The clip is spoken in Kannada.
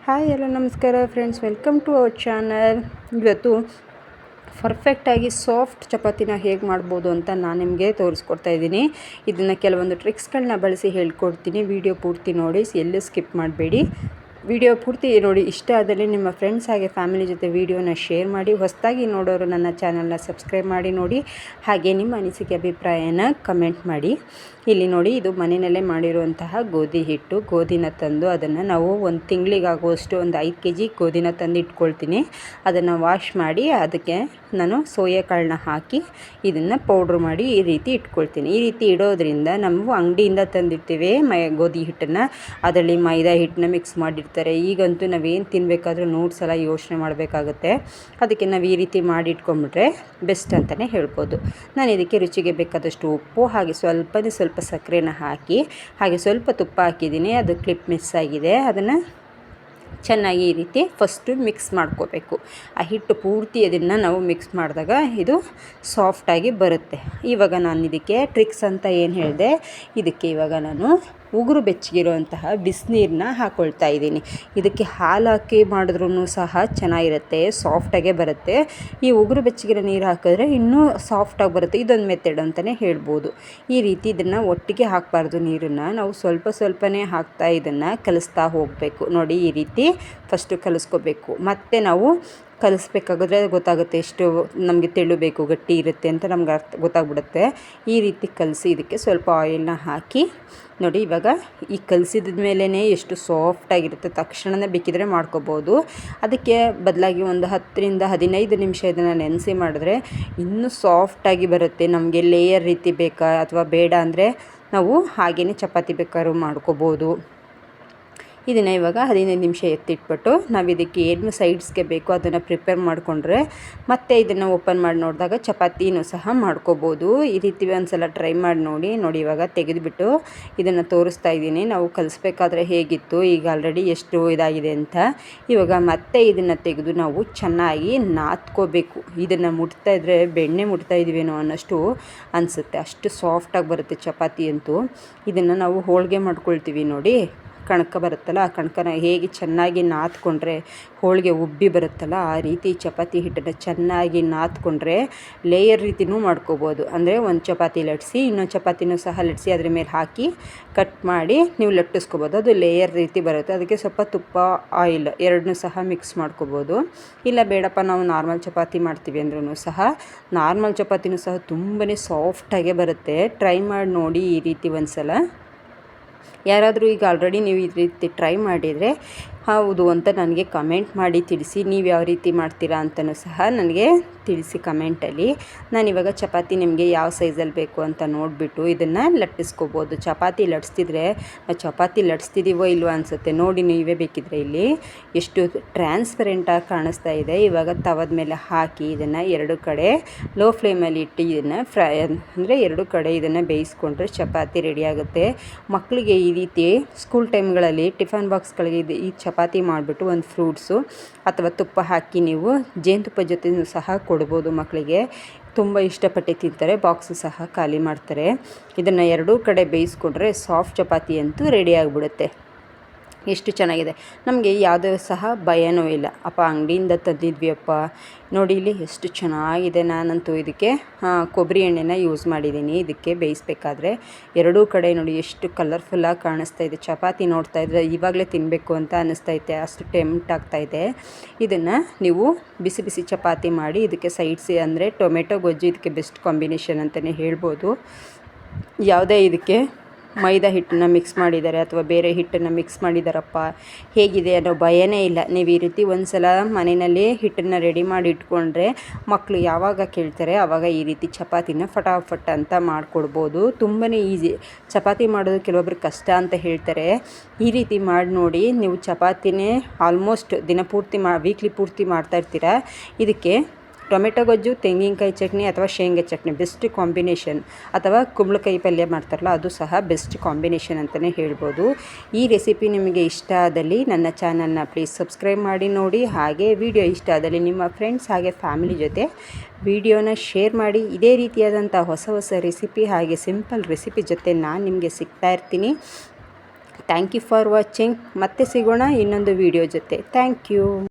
ಹಾಯ್ ಎಲ್ಲ ನಮಸ್ಕಾರ friends, welcome to our channel. ಇವತ್ತು ಪರ್ಫೆಕ್ಟಾಗಿ ಸಾಫ್ಟ್ ಚಪಾತಿನ ಹೇಗೆ ಮಾಡ್ಬೋದು ಅಂತ ನಾನು ನಿಮಗೆ ತೋರಿಸ್ಕೊಡ್ತಾ ಇದ್ದೀನಿ. ಇದನ್ನು ಕೆಲವೊಂದು ಟ್ರಿಕ್ಸ್ಗಳನ್ನ ಬಳಸಿ ಹೇಳ್ಕೊಡ್ತೀನಿ. ವಿಡಿಯೋ ಪೂರ್ತಿ ನೋಡಿ, ಎಲ್ಲೂ ಸ್ಕಿಪ್ ಮಾಡಬೇಡಿ. ವಿಡಿಯೋ ಪೂರ್ತಿ ನೋಡಿ. ಇಷ್ಟ ಆದಲ್ಲಿ ನಿಮ್ಮ ಫ್ರೆಂಡ್ಸ್ ಹಾಗೆ ಫ್ಯಾಮಿಲಿ ಜೊತೆ ವಿಡಿಯೋನ ಶೇರ್ ಮಾಡಿ. ಹೊಸದಾಗಿ ನೋಡೋರು ನನ್ನ ಚಾನಲ್ನ ಸಬ್ಸ್ಕ್ರೈಬ್ ಮಾಡಿ ನೋಡಿ. ಹಾಗೆ ನಿಮ್ಮ ಅನಿಸಿಕೆ ಅಭಿಪ್ರಾಯನ ಕಮೆಂಟ್ ಮಾಡಿ. ಇಲ್ಲಿ ನೋಡಿ, ಇದು ಮನೆಯಲ್ಲೇ ಮಾಡಿರುವಂತಹ ಗೋಧಿ ಹಿಟ್ಟು. ಗೋಧಿನ ತಂದು ಅದನ್ನು ನಾವು ಒಂದು ತಿಂಗಳಿಗಾಗುವಷ್ಟು ಒಂದು 5 kg ಗೋಧಿನ ತಂದು ಇಟ್ಕೊಳ್ತೀನಿ. ಅದನ್ನು ವಾಶ್ ಮಾಡಿ ಅದಕ್ಕೆ ನಾನು ಸೋಯಾ ಕಾಳನ್ನ ಹಾಕಿ ಇದನ್ನು ಪೌಡ್ರ್ ಮಾಡಿ ಈ ರೀತಿ ಇಟ್ಕೊಳ್ತೀನಿ. ಈ ರೀತಿ ಇಡೋದ್ರಿಂದ ನಾವು ಅಂಗಡಿಯಿಂದ ತಂದಿರ್ತೀವಿ ಗೋಧಿ ಹಿಟ್ಟನ್ನು, ಅದರಲ್ಲಿ ಮೈದಾ ಹಿಟ್ಟನ್ನ ಮಿಕ್ಸ್ ಮಾಡಿರ್ತಾರೆ. ಈಗಂತೂ ನಾವೇನು ತಿನ್ನಬೇಕಾದ್ರೂ 100 ಸಲ ಯೋಚನೆ ಮಾಡಬೇಕಾಗುತ್ತೆ. ಅದಕ್ಕೆ ನಾವು ಈ ರೀತಿ ಮಾಡಿ ಇಟ್ಕೊಂಡ್ಬಿಟ್ರೆ ಬೆಸ್ಟ್ ಅಂತಲೇ ಹೇಳ್ಬೋದು. ನಾನು ಇದಕ್ಕೆ ರುಚಿಗೆ ಬೇಕಾದಷ್ಟು ಉಪ್ಪು, ಹಾಗೆ ಸ್ವಲ್ಪ ಸಕ್ಕರೆನ ಹಾಕಿ, ಹಾಗೆ ಸ್ವಲ್ಪ ತುಪ್ಪ ಹಾಕಿದ್ದೀನಿ. ಅದು ಕ್ಲಿಪ್ ಮಿಸ್ ಆಗಿದೆ. ಅದನ್ನು ಚೆನ್ನಾಗಿ ಈ ರೀತಿ ಫಸ್ಟು ಮಿಕ್ಸ್ ಮಾಡ್ಕೋಬೇಕು. ಆ ಹಿಟ್ಟು ಪೂರ್ತಿ ಅದನ್ನು ನಾವು ಮಿಕ್ಸ್ ಮಾಡಿದಾಗ ಇದು ಸಾಫ್ಟಾಗಿ ಬರುತ್ತೆ. ಇವಾಗ ನಾನು ಇದಕ್ಕೆ ಟ್ರಿಕ್ಸ್ ಅಂತ ಏನು ಹೇಳಿದೆ, ಇದಕ್ಕೆ ಇವಾಗ ನಾನು ಉಗುರು ಬೆಚ್ಚಗಿರುವಂತಹ ಬಿಸಿನೀರನ್ನ ಹಾಕ್ಕೊಳ್ತಾ ಇದ್ದೀನಿ. ಇದಕ್ಕೆ ಹಾಲು ಹಾಕಿ ಮಾಡಿದ್ರೂ ಸಹ ಚೆನ್ನಾಗಿರುತ್ತೆ, ಸಾಫ್ಟಾಗೇ ಬರುತ್ತೆ. ಈ ಉಗುರು ಬೆಚ್ಚಗಿರೋ ನೀರು ಹಾಕಿದ್ರೆ ಇನ್ನೂ ಸಾಫ್ಟಾಗಿ ಬರುತ್ತೆ. ಇದೊಂದು ಮೆಥಡ್ ಅಂತಲೇ ಹೇಳ್ಬೋದು. ಈ ರೀತಿ ಇದನ್ನು ಒಟ್ಟಿಗೆ ಹಾಕಬಾರ್ದು. ನೀರನ್ನು ನಾವು ಸ್ವಲ್ಪನೇ ಹಾಕ್ತಾ ಇದನ್ನು ಕಲಿಸ್ತಾ ಹೋಗಬೇಕು. ನೋಡಿ, ಈ ರೀತಿ ಫಸ್ಟು ಕಲಿಸ್ಕೋಬೇಕು. ಮತ್ತು ನಾವು ಕಲಿಸ್ಬೇಕಾದ್ರೆ ಗೊತ್ತಾಗುತ್ತೆ ಎಷ್ಟು ನಮಗೆ ತೆಳು ಬೇಕು, ಗಟ್ಟಿ ಇರುತ್ತೆ ಅಂತ ನಮ್ಗೆ ಗೊತ್ತಾಗ್ಬಿಡುತ್ತೆ. ಈ ರೀತಿ ಕಲಸಿ ಇದಕ್ಕೆ ಸ್ವಲ್ಪ ಆಯಿಲ್ನ ಹಾಕಿ ನೋಡಿ. ಇವಾಗ ಈ ಕಲಸಿದ ಮೇಲೇ ಎಷ್ಟು ಸಾಫ್ಟಾಗಿರುತ್ತೆ, ತಕ್ಷಣವೇ ಬೇಕಿದ್ರೆ ಮಾಡ್ಕೋಬೋದು. ಅದಕ್ಕೆ ಬದಲಾಗಿ ಒಂದು 10ರಿಂದ 15 ನಿಮಿಷ ಇದನ್ನು ನೆನೆಸಿ ಮಾಡಿದ್ರೆ ಇನ್ನೂ ಸಾಫ್ಟಾಗಿ ಬರುತ್ತೆ. ನಮಗೆ ಲೇಯರ್ ರೀತಿ ಬೇಕಾ ಅಥವಾ ಬೇಡ ಅಂದರೆ ನಾವು ಹಾಗೆಯೇ ಚಪಾತಿ ಬೇಕಾದ್ರೂ ಮಾಡ್ಕೋಬೋದು. ಇದನ್ನು ಇವಾಗ 15 ನಿಮಿಷ ಎತ್ತಿಟ್ಬಿಟ್ಟು ನಾವು ಇದಕ್ಕೆ ಏನು ಸೈಡ್ಸ್ಗೆ ಬೇಕೋ ಅದನ್ನು ಪ್ರಿಪೇರ್ ಮಾಡಿಕೊಂಡ್ರೆ ಮತ್ತೆ ಇದನ್ನು ಓಪನ್ ಮಾಡಿ ನೋಡಿದಾಗ ಚಪಾತಿನೂ ಸಹ ಮಾಡ್ಕೋಬೋದು. ಈ ರೀತಿ ಒಂದು ಸಲ ಟ್ರೈ ಮಾಡಿ ನೋಡಿ. ಇವಾಗ ತೆಗೆದುಬಿಟ್ಟು ಇದನ್ನು ತೋರಿಸ್ತಾ ಇದ್ದೀನಿ. ನಾವು ಕಲಿಸ್ಬೇಕಾದ್ರೆ ಹೇಗಿತ್ತು, ಈಗ ಆಲ್ರೆಡಿ ಎಷ್ಟು ಇದಾಗಿದೆ ಅಂತ. ಇವಾಗ ಮತ್ತೆ ಇದನ್ನು ತೆಗೆದು ನಾವು ಚೆನ್ನಾಗಿ ನಾದ್ಕೋಬೇಕು. ಇದನ್ನು ಮುಟ್ತಾ ಇದ್ದರೆ ಬೆಣ್ಣೆ ಮುಟ್ತಾ ಇದ್ದೀವೇನೋ ಅನ್ನೋಷ್ಟು ಅನಿಸುತ್ತೆ. ಅಷ್ಟು ಸಾಫ್ಟಾಗಿ ಬರುತ್ತೆ ಚಪಾತಿ ಅಂತೂ. ಇದನ್ನು ನಾವು ಹೋಳಿಗೆ ಮಾಡ್ಕೊಳ್ತೀವಿ ನೋಡಿ, ಕಣಕ ಬರುತ್ತಲ್ಲ, ಆ ಕಣಕನ ಹೇಗೆ ಚೆನ್ನಾಗಿ ನಾದ್ಕೊಂಡ್ರೆ ಹೋಳಿಗೆ ಉಬ್ಬಿ ಬರುತ್ತಲ್ಲ, ಆ ರೀತಿ ಚಪಾತಿ ಹಿಟ್ಟನ್ನು ಚೆನ್ನಾಗಿ ನಾದ್ಕೊಂಡ್ರೆ ಲೇಯರ್ ರೀತಿಯೂ ಮಾಡ್ಕೋಬೋದು. ಅಂದರೆ ಒಂದು ಚಪಾತಿ ಲಟ್ಟಿಸಿ ಇನ್ನೊಂದು ಚಪಾತಿನೂ ಸಹ ಲಟ್ಟಿಸಿ ಅದ್ರ ಮೇಲೆ ಹಾಕಿ ಕಟ್ ಮಾಡಿ ನೀವು ಲಟ್ಟಿಸ್ಕೋಬೋದು. ಅದು ಲೇಯರ್ ರೀತಿ ಬರುತ್ತೆ. ಅದಕ್ಕೆ ಸ್ವಲ್ಪ ತುಪ್ಪ, ಆಯಿಲ್ ಎರಡನ್ನೂ ಸಹ ಮಿಕ್ಸ್ ಮಾಡ್ಕೋಬೋದು. ಇಲ್ಲ ಬೇಡಪ್ಪ ನಾವು ನಾರ್ಮಲ್ ಚಪಾತಿ ಮಾಡ್ತೀವಿ ಅಂದ್ರೂ ಸಹ ನಾರ್ಮಲ್ ಚಪಾತಿನೂ ಸಹ ತುಂಬಾ ಸಾಫ್ಟಾಗೇ ಬರುತ್ತೆ. ಟ್ರೈ ಮಾಡಿ ನೋಡಿ ಈ ರೀತಿ ಒಂದು ಸಲ. ಯಾರಾದರೂ ಈಗ ಆಲ್ರೆಡಿ ನೀವು ಈ ರೀತಿ ಟ್ರೈ ಮಾಡಿದರೆ ಹೌದು ಅಂತ ನನಗೆ ಕಮೆಂಟ್ ಮಾಡಿ ತಿಳಿಸಿ. ನೀವು ಯಾವ ರೀತಿ ಮಾಡ್ತೀರಾ ಅಂತಲೂ ಸಹ ನನಗೆ ತಿಳಿಸಿ ಕಮೆಂಟಲ್ಲಿ. ನಾನಿವಾಗ ಚಪಾತಿ ನಿಮಗೆ ಯಾವ ಸೈಜಲ್ಲಿ ಬೇಕು ಅಂತ ನೋಡಿಬಿಟ್ಟು ಇದನ್ನು ಲಟ್ಟಿಸ್ಕೋಬೋದು. ಚಪಾತಿ ಲಟ್ಟಿಸ್ತಿದ್ರೆ ಚಪಾತಿ ಲಟ್ಟಿಸ್ತಿದ್ದೀವೋ ಇಲ್ವೋ ಅನಿಸುತ್ತೆ. ನೋಡಿ ನೀವೇ ಬೇಕಿದ್ರೆ ಇಲ್ಲಿ ಎಷ್ಟು ಟ್ರಾನ್ಸ್ಪರೆಂಟಾಗಿ ಕಾಣಿಸ್ತಾ ಇದೆ. ಇವಾಗ ತವದ ಮೇಲೆ ಹಾಕಿ ಇದನ್ನು ಎರಡು ಕಡೆ ಲೋ ಫ್ಲೇಮಲ್ಲಿ ಇಟ್ಟು ಇದನ್ನು ಫ್ರೈ ಅಂದರೆ ಎರಡು ಕಡೆ ಇದನ್ನು ಬೇಯಿಸ್ಕೊಂಡ್ರೆ ಚಪಾತಿ ರೆಡಿಯಾಗುತ್ತೆ. ಮಕ್ಕಳಿಗೆ ಈ ರೀತಿ ಸ್ಕೂಲ್ ಟೈಮ್ಗಳಲ್ಲಿ ಟಿಫನ್ ಬಾಕ್ಸ್ಗಳಿಗೆ ಈ ಚಪಾತಿ ಮಾಡಿಬಿಟ್ಟು ಒಂದು ಫ್ರೂಟ್ಸು ಅಥವಾ ತುಪ್ಪ ಹಾಕಿ ನೀವು ಜೇನುತುಪ್ಪ ಜೊತೆ ಸಹ ಕೊಡ್ಬೋದು. ಮಕ್ಕಳಿಗೆ ತುಂಬ ಇಷ್ಟಪಟ್ಟು ತಿಂತಾರೆ, ಬಾಕ್ಸು ಸಹ ಖಾಲಿ ಮಾಡ್ತಾರೆ. ಇದನ್ನು ಎರಡೂ ಕಡೆ ಬೇಯಿಸ್ಕೊಂಡ್ರೆ ಸಾಫ್ಟ್ ಚಪಾತಿ ಅಂತೂ ರೆಡಿ ಆಗಿಬಿಡುತ್ತೆ. ಎಷ್ಟು ಚೆನ್ನಾಗಿದೆ. ನಮಗೆ ಯಾವುದೇ ಸಹ ಭಯನೂ ಇಲ್ಲ. ಅಪ್ಪ ಅಂಗಡಿಯಿಂದ ತಂದಿದ್ವಿ ಅಪ್ಪ. ನೋಡಿ ಇಲ್ಲಿ ಎಷ್ಟು ಚೆನ್ನಾಗಿದೆ. ನಾನಂತೂ ಇದಕ್ಕೆ ಕೊಬ್ಬರಿ ಎಣ್ಣೆನ ಯೂಸ್ ಮಾಡಿದ್ದೀನಿ. ಇದಕ್ಕೆ ಬೇಯಿಸ್ಬೇಕಾದ್ರೆ ಎರಡೂ ಕಡೆ ನೋಡಿ ಎಷ್ಟು ಕಲರ್ಫುಲ್ಲಾಗಿ ಕಾಣಿಸ್ತಾ ಇದೆ. ಚಪಾತಿ ನೋಡ್ತಾ ಇದ್ದರೆ ಇವಾಗಲೇ ತಿನ್ನಬೇಕು ಅಂತ ಅನ್ನಿಸ್ತೈತೆ, ಅಷ್ಟು ಟೆಂಪ್ಟ್ ಆಗ್ತಾಯಿದೆ. ಇದನ್ನು ನೀವು ಬಿಸಿ ಬಿಸಿ ಚಪಾತಿ ಮಾಡಿ ಇದಕ್ಕೆ ಸೈಡ್ಸ್ ಅಂದರೆ ಟೊಮೆಟೊ ಗೊಜ್ಜು ಇದಕ್ಕೆ ಬೆಸ್ಟ್ ಕಾಂಬಿನೇಷನ್ ಅಂತಲೇ ಹೇಳ್ಬೋದು. ಯಾವುದೇ ಇದಕ್ಕೆ ಮೈದಾ ಹಿಟ್ಟನ್ನು ಮಿಕ್ಸ್ ಮಾಡಿದ್ದಾರೆ ಅಥವಾ ಬೇರೆ ಹಿಟ್ಟನ್ನು ಮಿಕ್ಸ್ ಮಾಡಿದ್ದಾರಪ್ಪ ಹೇಗಿದೆ ಅನ್ನೋ ಭಯನೇ ಇಲ್ಲ. ನೀವು ಈ ರೀತಿ ಒಂದು ಸಲ ಮನೆಯಲ್ಲಿ ಹಿಟ್ಟನ್ನು ರೆಡಿ ಮಾಡಿ ಇಟ್ಕೊಂಡ್ರೆ ಮಕ್ಕಳು ಯಾವಾಗ ಕೇಳ್ತಾರೆ ಆವಾಗ ಈ ರೀತಿ ಚಪಾತಿನ ಫಟಾಫಟ್ ಅಂತ ಮಾಡಿಕೊಡ್ಬೋದು. ತುಂಬಾ ಈಸಿ. ಚಪಾತಿ ಮಾಡೋದು ಕೆಲವೊಬ್ರು ಕಷ್ಟ ಅಂತ ಹೇಳ್ತಾರೆ. ಈ ರೀತಿ ಮಾಡಿ ನೋಡಿ. ನೀವು ಚಪಾತಿನೇ ಆಲ್ಮೋಸ್ಟ್ ದಿನಪೂರ್ತಿ ವೀಕ್ಲಿ ಪೂರ್ತಿ ಮಾಡ್ತಾಯಿರ್ತೀರ. ಇದಕ್ಕೆ ಟೊಮೆಟೊ ಗೊಜ್ಜು, ತೆಂಗಿನಕಾಯಿ ಚಟ್ನಿ ಅಥವಾ ಶೇಂಗಾ ಚಟ್ನಿ ಬೆಸ್ಟ್ ಕಾಂಬಿನೇಷನ್, ಅಥವಾ ಕುಂಬಳಕಾಯಿ ಪಲ್ಯ ಮಾಡ್ತಾರಲ್ಲ ಅದು ಸಹ ಬೆಸ್ಟ್ ಕಾಂಬಿನೇಷನ್ ಅಂತಲೇ ಹೇಳ್ಬೋದು. ಈ ರೆಸಿಪಿ ನಿಮಗೆ ಇಷ್ಟ ಆದಲ್ಲಿ ನನ್ನ ಚಾನಲ್ನ ಪ್ಲೀಸ್ ಸಬ್ಸ್ಕ್ರೈಬ್ ಮಾಡಿ ನೋಡಿ. ಹಾಗೆ ವಿಡಿಯೋ ಇಷ್ಟ ಆದಲ್ಲಿ ನಿಮ್ಮ ಫ್ರೆಂಡ್ಸ್ ಹಾಗೆ ಫ್ಯಾಮಿಲಿ ಜೊತೆ ವಿಡಿಯೋನ ಶೇರ್ ಮಾಡಿ. ಇದೇ ರೀತಿಯಾದಂಥ ಹೊಸ ರೆಸಿಪಿ ಹಾಗೆ ಸಿಂಪಲ್ ರೆಸಿಪಿ ಜೊತೆ ನಾನು ನಿಮಗೆ ಸಿಗ್ತಾ ಇರ್ತೀನಿ. Thank you for watching. ಮತ್ತೆ ಸಿಗೋಣ ಇನ್ನೊಂದು ವಿಡಿಯೋ ಜೊತೆ. Thank you.